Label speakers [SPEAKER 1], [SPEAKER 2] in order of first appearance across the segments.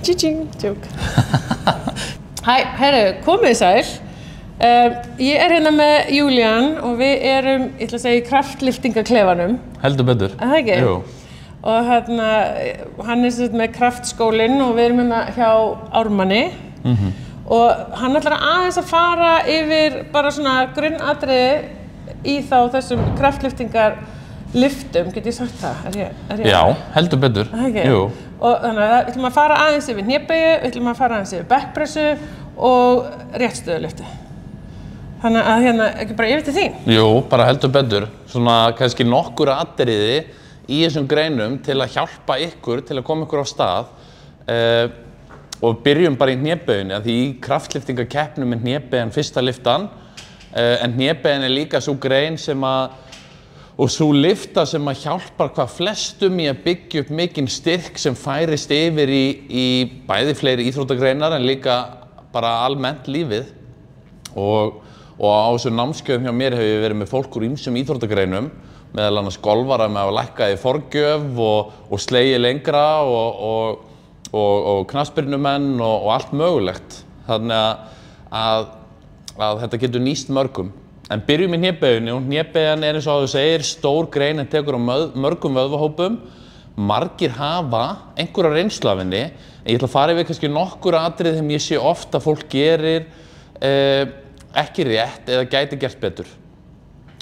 [SPEAKER 1] Tjing, tjók. Hæ, herru, komið sæl. Ég hérna með Julian og við erum, ég ætla að segja, í kraftliftingaklefanum.
[SPEAKER 2] Heldur betur.
[SPEAKER 1] Það ekki?
[SPEAKER 2] Jú.
[SPEAKER 1] Og hérna, hann með kraftskólinn og við erum hérna hjá Ármanni. Og hann ætlar aðeins að fara yfir bara svona grunnatriði í þessum kraftliftingarliftum, get ég sagt það?
[SPEAKER 2] Já, heldur betur.
[SPEAKER 1] Það ekki?
[SPEAKER 2] Jú.
[SPEAKER 1] Og þannig að við ætlum að fara aðeins yfir hnébeygju, við ætlum að fara aðeins yfir bekkpressu og réttstöðulyftu. Þannig að hérna, ekki bara yfir til þín?
[SPEAKER 2] Jú, bara heldur betur. Svona kannski nokkur atriði í þessum greinum til að hjálpa ykkur, til að koma ykkur á stað. Og byrjum bara í hnéböginni, því í kraftliftingakeppnum er hnébeygjan fyrsta lyftan. En hnébeygjan er líka sú grein sem og sú lyfta sem hjálpar hvað flestum í að byggja upp mikinn styrk sem færist yfir í bæði fleiri íþróttagreinar en líka bara almennt lífið. Og á þessu námskeiðum hjá mér hef ég verið með fólk úr ýmsum íþróttagreinum, meðal annars golfara með að lækka í forgjöf og slegið lengra og knattspyrnumenn og allt mögulegt. Þannig að þetta getur nýst mörgum. En byrjum í hnéböginni og hnébeygjan er eins og áður segir stór grein en tekur á mörgum vöðvahópum. Margir hafa einhverja reynslu af henni, en ég ætla að fara yfir kannski nokkur atriði sem ég sé oft að fólk gerir ekki rétt eða gæti gert betur.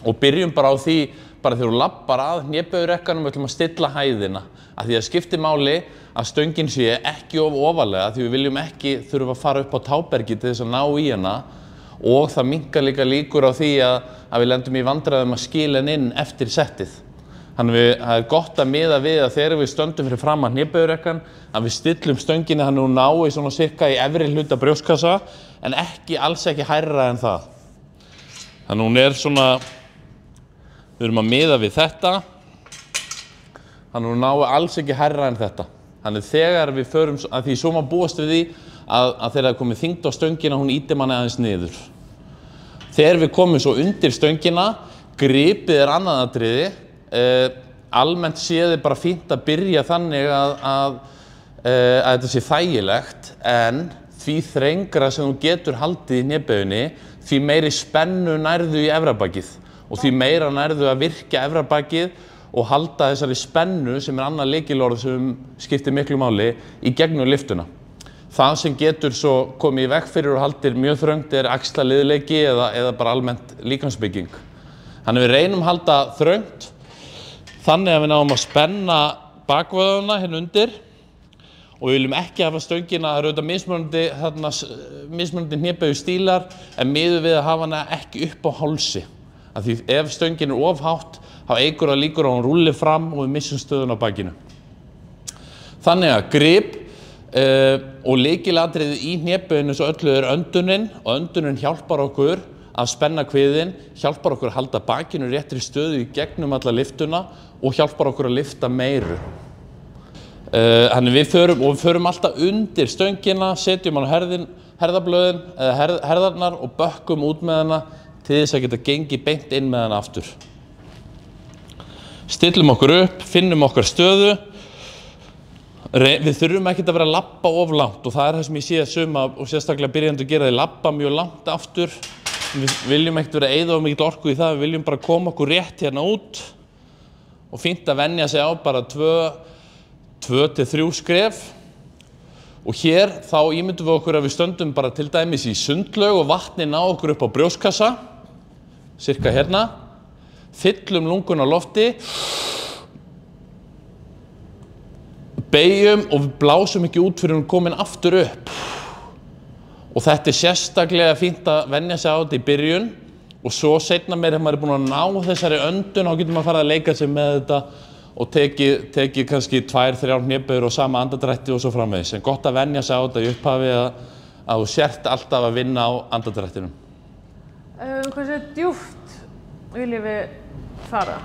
[SPEAKER 2] Og byrjum bara á því, bara þegar þú labbar að hnébeygjurekkanum, við ætlum að stilla hæðina. Af því að skiptir máli að stöngin sé ekki of ofarlega, því við viljum ekki þurfa að fara upp á tábergi til þess að ná í hana. Og það minnkar líka líkur á því að við lendum í vandræðum að skila henni inn eftir settið. Þannig að það er gott að miða við að þegar við stöndum fyrir framan hnébeygjurekkan að við stillum stönginni þannig að hún nái svona cirka í efri hluta brjóstkassa en alls ekki hærra en það. Þannig að hún er svona, við erum að miða við þetta, þannig að hún nái alls ekki hærra en þetta. Þannig þegar við förum, að því svo maður búast við því að þegar það komið þyngd á stöngina, hún ýtir manni aðeins niður. Þegar við komum svo undir stöngina, gripið er annað atriði. Almennt séð bara fínt að byrja þannig að þetta sé þægilegt, en því þrengra sem þú getur haldið í hnéböginni, því meiri spennu nærðu í efrabakið og því meira nærðu að virkja efrabakið og halda þessari spennu sem er annað lykilorð sem skiptir miklu máli í gegnum lyftuna. Það sem getur svo komið í veg fyrir og haldir mjög þröngt er axlaliðleiki eða bara almennt líkamsbygging. Þannig við reynum að halda þröngt, þannig að við náum að spenna bakvöðuna hérna undir og við viljum ekki hafa stöngina, það eru auðvitað mismunandi hnébeygju-stílar en miðum við að hafa hana ekki upp á hálsi. Af því ef stöngin er of hátt, þá eykur það líkur að hún rúlli fram og við missum stöðuna á bakinu. Þannig að grip og lykilatriðið í hnéböginni svo öllu er öndunin og öndunin hjálpar okkur að spenna kviðinn, hjálpar okkur að halda bakinu réttri stöðu í gegnum alla lyftuna og hjálpar okkur að lyfta meiru. Þannig við förum alltaf undir stöngina, setjum hann á herðablöðin eða herðarnar og bökkum út með hana til þess að geta gengið beint inn með hana aftur. Stillum okkur upp, finnum okkar stöðu. Við þurfum ekkert að vera að labba of langt og það er það sem ég sé að suma og sérstaklega byrjandi að gera því labba mjög langt aftur. Við viljum ekkert vera að eyða of mikið orku í það, við viljum bara koma okkur rétt hérna út og fínt að venja sig á bara 2 til 3 skref. Og hér þá ímyndum við okkur að við stöndum bara til dæmis í sundlaug og vatni ná okkur upp á brjóstkassa, cirka hérna, fyllum lungun á lofti, beygjum og við blásum ekki út fyrir hún komin aftur upp. Og þetta er sérstaklega fínt að venja sig á þetta í byrjun og svo seinna meir ef maður er búinn að ná þessari öndun þá getur maður farið að leika sig með þetta og tekið kannski 2-3 hnébögur og sama andardrætti og svo framvegis. En gott að venja sig á þetta í upphafi að þú sért alltaf að vinna á andardrættinum.
[SPEAKER 1] Hversu djúpt viljum við fara?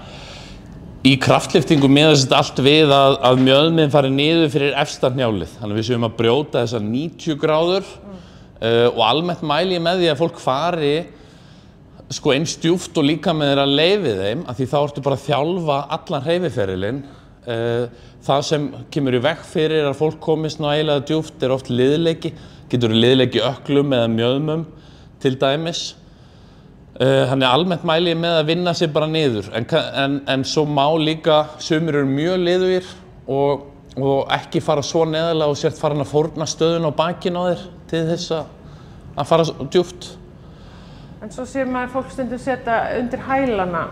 [SPEAKER 2] Í kraftliftingu miðast þetta allt við að mjöðminn fari niður fyrir efsta hnjálið. Þannig að við séum að brjóta þessar 90 gráður og almennt mæli ég með því að fólk fari sko eins djúpt og líkaminn er að leyfi þeim, af því þá ertu bara að þjálfa allan hreyfiferilinn það sem kemur í veg fyrir að fólk komist nægilega djúpt oft liðleiki, getur liðleiki ökklum eða mjöðmum til dæmis. Þannig almennt mæli ég með að vinna sig bara niður, en svo má líka, sumir eru mjög liðugir og ekki fara svo neðarlega og sért farin að fórna stöðun á bakinu á þér til þess að fara djúpt.
[SPEAKER 1] En svo sér maður fólk stundum setja undir hælana.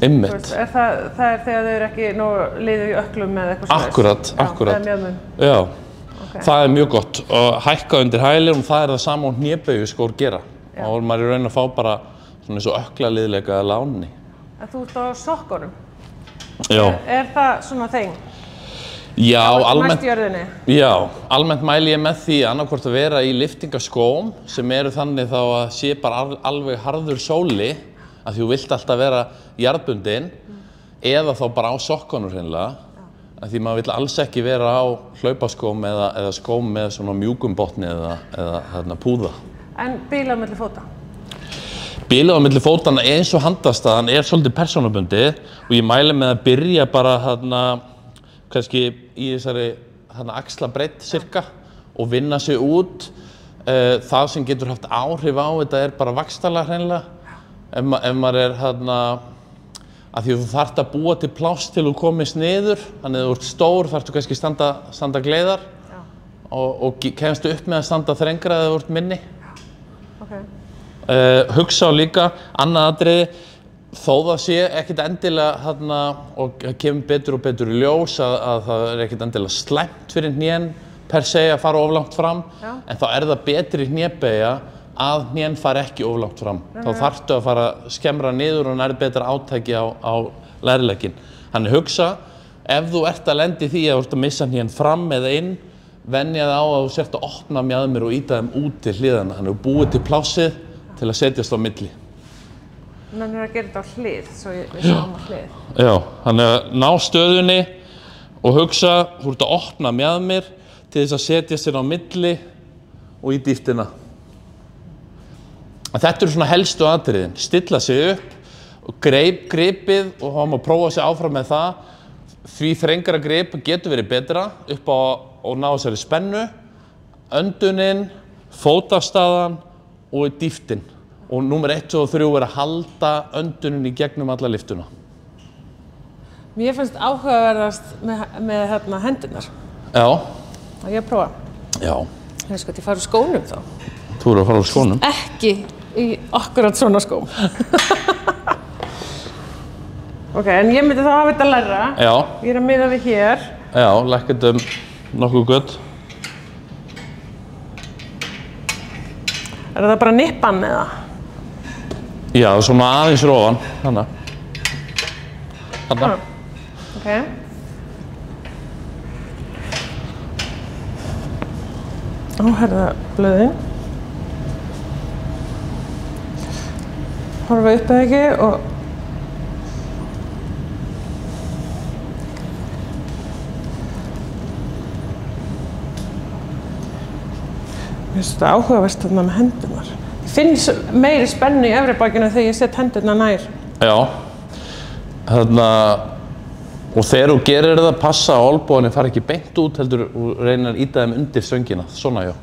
[SPEAKER 2] Einmitt.
[SPEAKER 1] Það er þegar þau eru ekki nógu liðug í ökklum eða eitthvað
[SPEAKER 2] svoleiðis. Akkurat.
[SPEAKER 1] Eða mjöðmum.
[SPEAKER 2] Já,
[SPEAKER 1] okay.
[SPEAKER 2] Það er mjög gott. Og hækka undir hælum, það er það sama og hnébeygjuskór gera. Og maður er raun að fá bara svona eins og ökklaliðleika eða láni.
[SPEAKER 1] En þú ert á sokkunum?
[SPEAKER 2] Já.
[SPEAKER 1] Er það svona þeng?
[SPEAKER 2] Já,
[SPEAKER 1] Næst jörðinni?
[SPEAKER 2] Já, almennt mæli ég með því annarkvort að vera í lyftingaskóm sem eru þannig þá að sé bara alveg harður sóli að því þú vilt alltaf vera jarðbundin eða þá bara á sokkunum hreinlega að því maður vill alls ekki vera á hlaupaskóm eða skóm með svona mjúkum botni eða púða. En
[SPEAKER 1] bílað á milli fóta?
[SPEAKER 2] Bílað á milli fótanna eins og handastaðan er svolítið persónubundið og ég mæli með að byrja bara kannski í þessari axlabreidd cirka og vinna sig út. Það sem getur haft áhrif á þetta er bara vaxtarlag hreinlega. Ef maður er að því þú þarft að búa til pláss til þú komist niður, þannig að þú ert stór þarftu kannski standa gleiðar og kemstu upp með að standa þrengra eða þú ert minni. Okay. Hugsa á líka, annað atriði, þó það sé ekkert endilega og kemur betur og betur í ljós að það er ekkert endilega slæmt fyrir hnén per se að fara of langt fram, en þá er það betri hnébeygja að hnén fari ekki of langt fram. Þá þarftu að fara að skemmra niður og nærri betra átæki á lærilegginn. Þannig hugsa, ef þú ert að lenda í því að þú ert að missa hnén fram eða inn, venja það á að þú sért að opna mjaðmir og ýta þeim út til hliðana. Þannig að þú búið til plássið til að setjast á milli.
[SPEAKER 1] Þannig að gera þetta á hlið, svo við sjáum á hlið.
[SPEAKER 2] Já, þannig að ná stöðunni og hugsa, þú ert að opna mjaðmir til þess að setjast þér á milli og í dýptina. Þetta eru svona helstu atriðin, stilla sig upp og gripið og þá má prófa sig áfram með það. Því þrengra grip getur verið betra upp á og ná þessari spennu, öndunin, fótastaðan og dýptin. Og númer 1 og 3 er að halda öndunin í gegnum alla lyftuna.
[SPEAKER 1] Mér finnst áhugaverðast með hendurnar.
[SPEAKER 2] Já.
[SPEAKER 1] Og ég prófa.
[SPEAKER 2] Já.
[SPEAKER 1] Ég sko að ég fara úr skónum þá.
[SPEAKER 2] Þú eru að fara úr skónum?
[SPEAKER 1] Ekki í akkurat svona skóm. Ok, en ég myndi þá hafa þetta læra.
[SPEAKER 2] Já.
[SPEAKER 1] Ég er að miða við hér.
[SPEAKER 2] Já, lækkandi nokkuð gott.
[SPEAKER 1] Er það bara nippan eða?
[SPEAKER 2] Já, svona aðeins rófan, þannig.
[SPEAKER 1] Ok. Herða blöðin. Horfa upp eða ekki og mér finnst þetta áhugavert þarna með hendurnar. Ég finn meiri spennu í efri bakinu þegar ég set hendurnar nær.
[SPEAKER 2] Já. Og þegar þú gerir það, passa að olnbogarnir fari ekki beint út, heldur þú reynir að ýta þeim undir stöngina. Svona, já.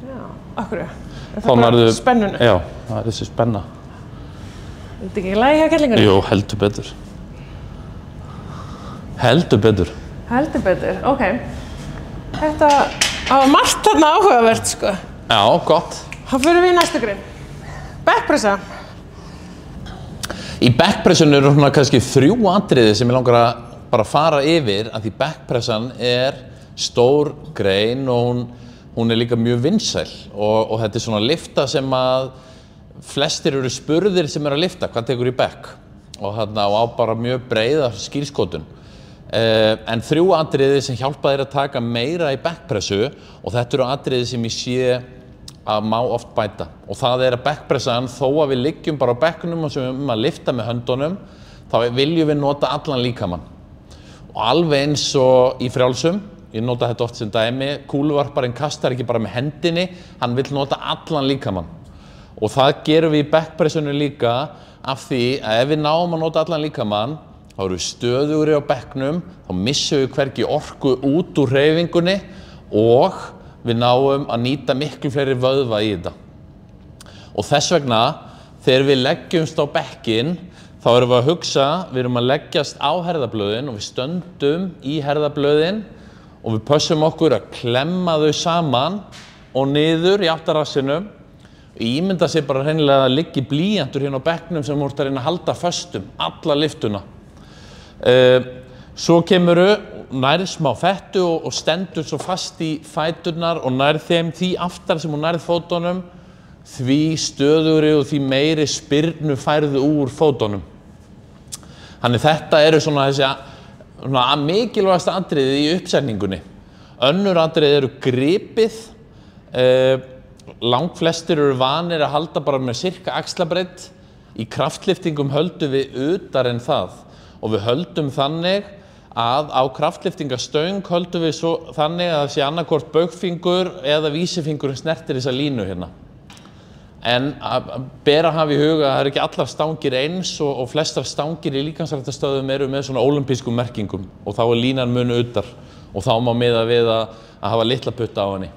[SPEAKER 1] Já, af hverju? Er
[SPEAKER 2] það bara
[SPEAKER 1] spennunni?
[SPEAKER 2] Já, það er þessi spenna.
[SPEAKER 1] Er þetta ekki í lagi hjá kellingunni?
[SPEAKER 2] Jú, heldur betur. Heldur betur.
[SPEAKER 1] Heldur betur, ok. Þetta var margt þarna áhugavert, sko.
[SPEAKER 2] Já, gott.
[SPEAKER 1] Þá fyrir við í næstu grein. Bekkpressa.
[SPEAKER 2] Í bekkpressunni eru svona kannski 3 atriði sem ég langar að bara fara yfir, að því bekkpressan er stór grein og hún er líka mjög vinsæl og þetta er svona lyfta sem að flestir eru spurðir sem eru að lyfta, hvað tekur í bekk? Og á bara mjög breiða skírskotun. En 3 atriði sem hjálpa þér að taka meira í bekkpressu og þetta eru atriði sem ég sé að má oft bæta. Og það er að bekkpressan, þó að við liggjum bara á bekknum og sem að lyfta með höndunum, þá viljum við nota allan líkamann. Og alveg eins og í frjálsum, ég nota þetta oft sem dæmi, kúluvarparinn kastar ekki bara með hendinni, hann vill nota allan líkamann. Og það gerum við í bekkpressunni líka af því að ef við náum að nota allan líkamann þá erum við stöðugri á bekknum, þá missum við hvergi orku út úr hreyfingunni og við náum að nýta miklu fleiri vöðva í þetta. Og þess vegna, þegar við leggjumst á bekkinn, þá erum við að hugsa, við erum að leggjast á herðablöðin og við stöndum í herðablöðin og við pössum okkur að klemma þau saman og niður í áttarassinum. Ímynda sér bara hreinlega að liggi blýantur hérna á bekknum sem þú ert að reyna að halda föstum, alla lyftuna. Svo kemurðu, nærð smá fettu og stendur svo fast í fæturnar og nærð þeim því aftar sem þú nærð fótunum, því stöðugri og því meiri spyrnu færðu úr fótunum. Þannig þetta eru svona þessi mikilvægasta atriði í uppsetningunni. Önnur atriði eru gripið. Langflestir eru vanir að halda bara með sirka axlabreidd. Í kraftliftingum höldum við utar en það og við höldum þannig að á kraftliftingastöng höldum við svo þannig að það sé annarkvort baugfingur eða vísifingurinn snertir þessa línu hérna. En að bera hafa í huga að það eru ekki allar stangir eins og flestar stangir í líkamsræktarstöðvum eru með svona ólympískum merkingum og þá er línan munu utar og þá má miða við að hafa litla putta á henni.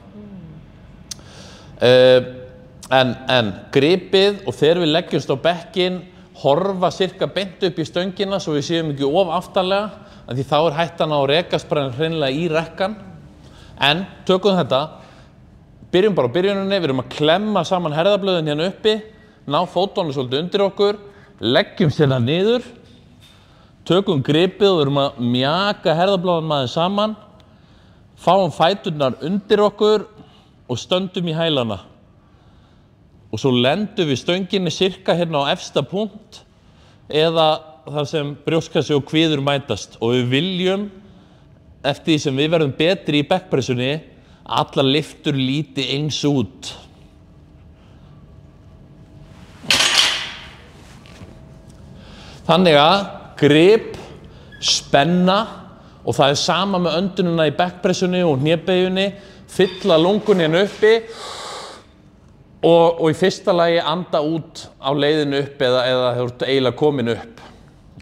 [SPEAKER 2] En gripið og þegar við leggjumst á bekkinn, horfa sirka beint upp í stöngina svo við séum ekki of aftarlega, því þá er hættan á að rekast bara hreinlega í rekkan. En tökum þetta, byrjum bara á byrjuninni, við erum að klemma saman herðablöðin hérna uppi, ná fótunum svolítið undir okkur, leggjum hérna niður, tökum gripið og við erum að mjaka herðablöðin aðeins saman, fáum fæturnar undir okkur og stöndum í hælana. Og svo lendum við stönginni sirka hérna á efsta punkt eða þar sem brjóstkassi og kviður mætast. Og við viljum, eftir því sem við verðum betri í bekkpressunni, allar lyftur líti eins út. Þannig að grip, spenna og það er sama með öndununa í bekkpressunni og hnébeyjunni, fylla lungunni hérna uppi og í fyrsta lagi anda út á leiðinu upp eða þú ert eiginlega komin upp.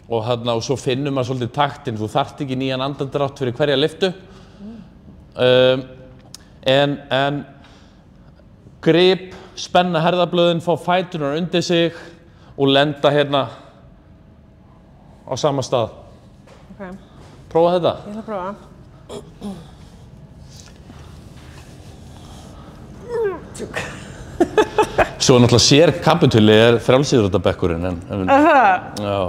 [SPEAKER 2] Og svo finnum maður svolítið taktinn, þú þarft ekki nýjan andardrátt fyrir hverja lyftu. En grip, spenna herðablöðin, fá fæturnar undir sig og lenda hérna á sama stað.
[SPEAKER 1] Okay.
[SPEAKER 2] Prófa þetta?
[SPEAKER 1] Ég ætla að prófa.
[SPEAKER 2] Svo náttúrulega sér kapituli frjálsíþróttabekkurinn. Já.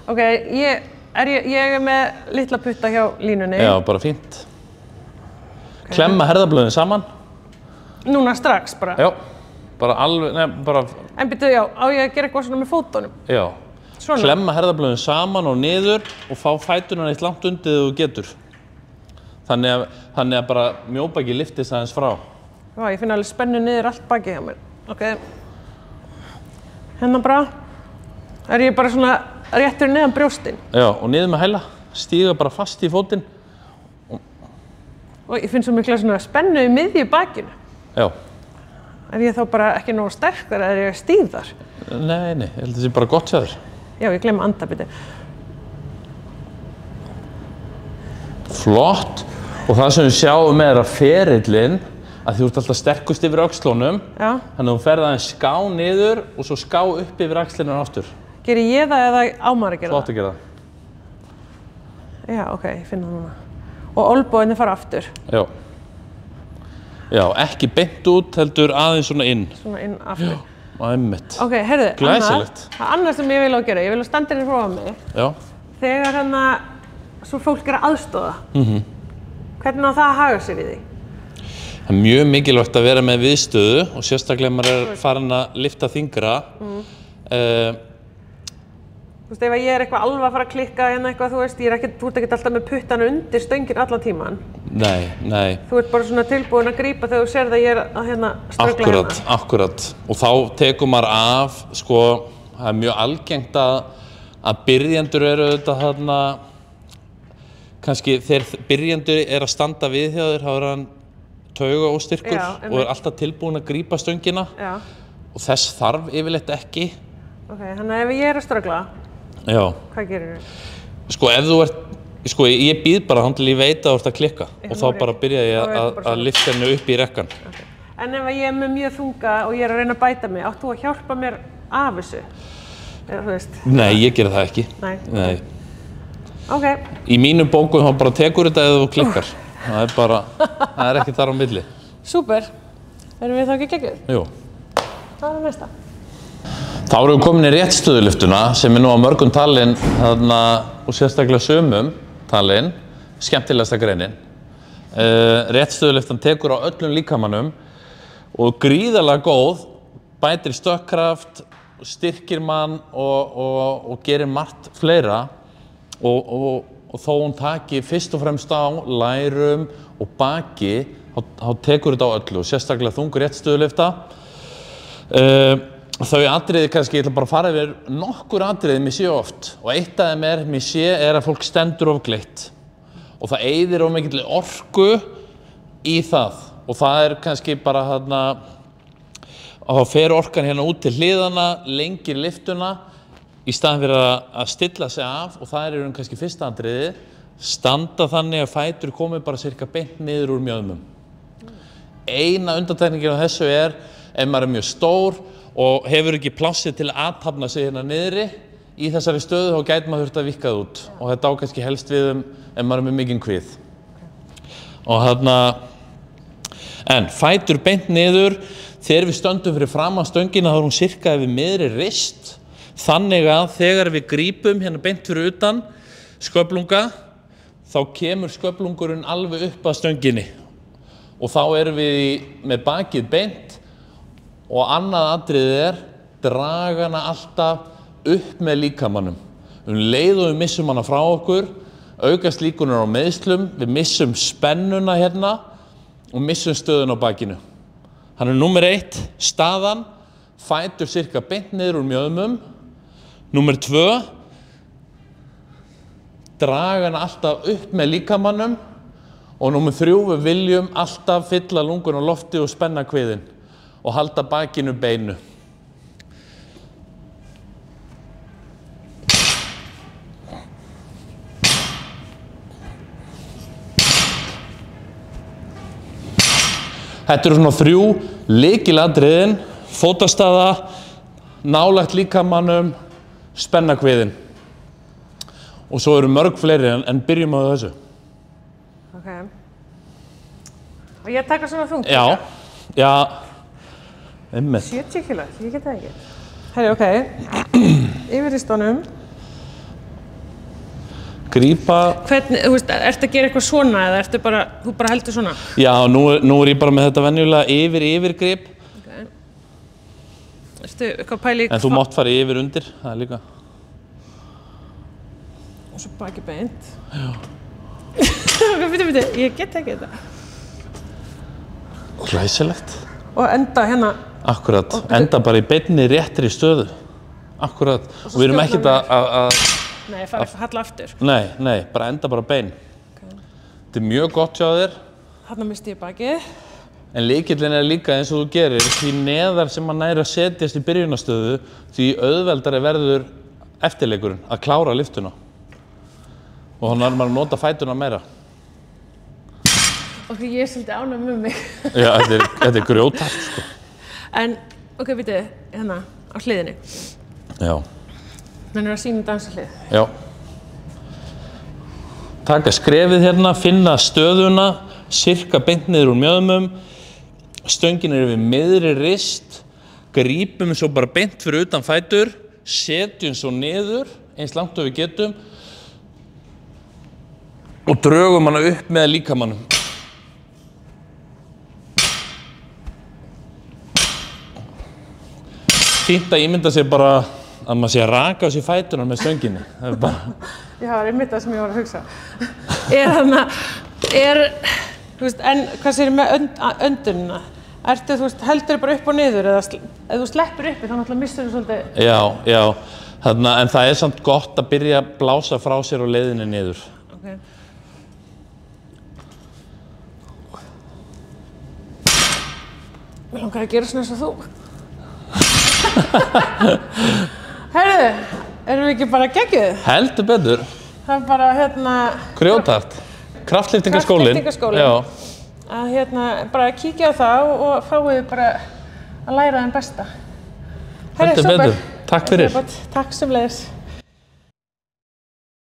[SPEAKER 1] Ok, ég er með litla putta hjá línunni.
[SPEAKER 2] Já, bara fínt. Okay. Klemma herðablöðin saman.
[SPEAKER 1] Núna strax bara?
[SPEAKER 2] Já, bara alveg, bara...
[SPEAKER 1] En byrjuðu, já, á ég að gera eitthvað svona með fótunum?
[SPEAKER 2] Já.
[SPEAKER 1] Svona?
[SPEAKER 2] Klemma herðablöðin saman og niður og fá fæturnar eitt langt undir þegar þú getur. Þannig að bara mjóbaki lyftist aðeins frá.
[SPEAKER 1] Já, ég finn alveg spennu niður allt bakið hjá mér. Ok. Hérna bara. Er ég bara svona réttur neðan brjóstin?
[SPEAKER 2] Já, og niður með hæla. Stíga bara fast í fótinn.
[SPEAKER 1] Og ég finn svo mikla svona spennu í miðju bakinu.
[SPEAKER 2] Já.
[SPEAKER 1] Er ég þá bara ekki nógu sterkar eða er ég stíðar?
[SPEAKER 2] Nei, ég held að það sé bara gott hjá þér.
[SPEAKER 1] Já, ég glemma andabiti.
[SPEAKER 2] Flott. Og það sem við sjáum er að ferillinn, að þú ert alltaf sterkust yfir öxlunum. Já. Þannig að þú ferð aðeins ská niður og svo ská upp yfir öxlunum aftur.
[SPEAKER 1] Geri ég það eða á maður að gera það?
[SPEAKER 2] Flott að gera það.
[SPEAKER 1] Já, ok, ég finn það núna. Og olnbogarnir fara aftur.
[SPEAKER 2] Já. Já, ekki beint út, heldur aðeins svona inn.
[SPEAKER 1] Svona inn aftur.
[SPEAKER 2] Já, einmitt.
[SPEAKER 1] Ok, heyrðu,
[SPEAKER 2] glæsilegt.
[SPEAKER 1] Annað sem ég vil á að gera, ég vil að standa hérna frá mig.
[SPEAKER 2] Já.
[SPEAKER 1] Þegar svo fólk er að aðstoða. Hvernig á það að haga sér í því?
[SPEAKER 2] Það er mjög mikilvægt að vera með viðstöðu og sérstaklega maður er farin að lyfta þyngra.
[SPEAKER 1] Þú veist, ef ég er eitthvað alveg að fara að klikka hérna eitthvað, þú veist, þú ert ekkert alltaf með puttana undir stöngin allan tíman.
[SPEAKER 2] Nei.
[SPEAKER 1] Þú ert bara svona tilbúin að grípa þegar þú sér að ég er að ströggla hérna.
[SPEAKER 2] Akkurat. Og þá tekur maður af, sko, það er mjög algengt að byrjendur eru auðvitað þarna, kannski þegar byrjendur er að standa við hjá þér, þá er hann taugaóstyrkur og er alltaf tilbúin að grípa stöngina. Já. Og þess þarf yfirleitt ekki.
[SPEAKER 1] Ok, þannig að ef ég er að ströggla, hvað gerir þú?
[SPEAKER 2] Sko, ef þú ert, sko, ég býð bara hann til ég veit að þú ert að klikka og þá bara byrja ég að lyfta henni upp í rekkan.
[SPEAKER 1] Okay. En ef ég með mjög þunga og ég að reyna að bæta mig, átt þú að hjálpa mér af þessu? Eða, þú veist?
[SPEAKER 2] Nei, ég geri það ekki.
[SPEAKER 1] Nei. Ok.
[SPEAKER 2] Í mínum bókum þá bara tekur þetta eða þú klikkar. Það er ekki þar á milli.
[SPEAKER 1] Súper. Erum við þá ekki geggjuð?
[SPEAKER 2] Jú.
[SPEAKER 1] Það næsta.
[SPEAKER 2] Þá erum við komin í réttstöðulyftuna sem nú á mörgum talin og sérstaklega sumum talin, skemmtilegasta greinin. Réttstöðulyftan tekur á öllum líkamanum og gríðarlega góð, bætir stökkkraft, styrkir mann og gerir margt fleira og þó hún taki fyrst og fremst á lærum og baki, þá tekur þetta á öllu og sérstaklega þungur réttstöðulyfta. Þau atriði kannski, ég ætla bara að fara yfir nokkur atriði mér sé oft og eitt af þeim mér sé að fólk stendur of gleitt og það eyðir of mikilli orku í það og það kannski bara að þá fer orkan hérna út til hliðana, lengir lyftuna í staðinn fyrir að stilla sig af og það kannski fyrsta atriði, standa þannig að fætur komi bara cirka beint niður úr mjöðmum. Eina undantekningin á þessu ef maður mjög stór og hefur ekki plássið til að athafna sig hérna niðri í þessari stöðu þá gæti maður þurft að vikka það út og þetta á kannski helst við ef maður með mikinn kvið. Og en fætur beint niður, þegar við stöndum fyrir framan stöngina þá hún cirka yfir miðri rist þannig að þegar við grípum hérna beint fyrir utan sköflunga þá kemur sköflungurinn alveg upp að stönginni og þá erum við með bakið beint og annað atriðið draga hana alltaf upp með líkamanum. Leið og við missum hana frá okkur, aukast líkunar á meiðslum, við missum spennuna hérna og missum stöðun á bakinu. Þannig númer 1, staðan, fætur cirka beint niður úr mjöðmum. Númer 2, draga hana alltaf upp með líkamanum. Og númer 3, við viljum alltaf fylla lungun á lofti og spenna kviðinn og halda bakinu beinu. Þetta eru svona 3 lykilatriðin, fótastaða, nálægt líkamanum, spenna kviðinn. Og svo eru mörg fleiri en byrjum á þessu.
[SPEAKER 1] Ok. Og ég taka svona þungt?
[SPEAKER 2] Já. Einmitt.
[SPEAKER 1] 70 kilo, ég get það ekki. Herri, ok. Yfir í stónum.
[SPEAKER 2] Grípa.
[SPEAKER 1] Hvernig, þú veist, ertu að gera eitthvað svona eða ertu bara, þú bara heldur svona?
[SPEAKER 2] Já, nú ég bara með þetta venjulega yfirgrip.
[SPEAKER 1] Ok. Ertu eitthvað pæli?
[SPEAKER 2] En þú mátt fara yfir undir, það líka.
[SPEAKER 1] Og svo baki beint.
[SPEAKER 2] Já.
[SPEAKER 1] Bíddu, ég get ekki þetta.
[SPEAKER 2] Glæsilegt.
[SPEAKER 1] Og enda hérna.
[SPEAKER 2] Akkurat, enda bara í beinni réttri stöðu. Akkurat. Og við erum ekkert að...
[SPEAKER 1] Nei, fara að halla aftur.
[SPEAKER 2] Nei, bara enda bara bein.
[SPEAKER 1] Okay.
[SPEAKER 2] Þetta er mjög gott hjá þér.
[SPEAKER 1] Þarna misti ég bakið.
[SPEAKER 2] En lykillinn líka eins og þú gerir, því neðar sem maður næri að setjast í byrjunarstöðu, því auðveldari verður eftirleikurinn að klára lyftuna. Og þannig er maður að nota fætuna meira.
[SPEAKER 1] Ok, ég er svolítið ánægð með mig.
[SPEAKER 2] Já, þetta er grjótart, sko.
[SPEAKER 1] En, ok, býtu, hérna, á hliðinni.
[SPEAKER 2] Já.
[SPEAKER 1] Þannig að sýna dansahlið.
[SPEAKER 2] Já. Taka skrefið hérna, finna stöðuna, cirka beint niður úr mjöðmum. Stöngin er við miðri rist. Grípum svo bara beint fyrir utan fætur. Setjum svo niður, eins langt og við getum. Og drögum hana upp með líkamannum. Fínt að ímynda sér bara að maður sé að raka á sér fætuna með stönginni. Það er bara...
[SPEAKER 1] Já, það er einmitt það sem ég var að hugsa. Þú veist, en hvað sér með öndunina? Ertu, þú veist, heldur bara upp og niður eða ef þú sleppur uppi þá náttúrulega missur þú svolítið...
[SPEAKER 2] Já. En það er samt gott að byrja að blása frá sér og leiðinni niður.
[SPEAKER 1] Ok. Mér langar að gera svona eins og þú. Heyrðu, erum við ekki bara geggjuð?
[SPEAKER 2] Heldur betur.
[SPEAKER 1] Það er bara hérna...
[SPEAKER 2] Grjótart. Kraftliftingaskólinn.
[SPEAKER 1] Að bara kíkja á það og fáið bara að læra þeim besta.
[SPEAKER 2] Heldur betur. Takk fyrir.
[SPEAKER 1] Takk sömuleiðis.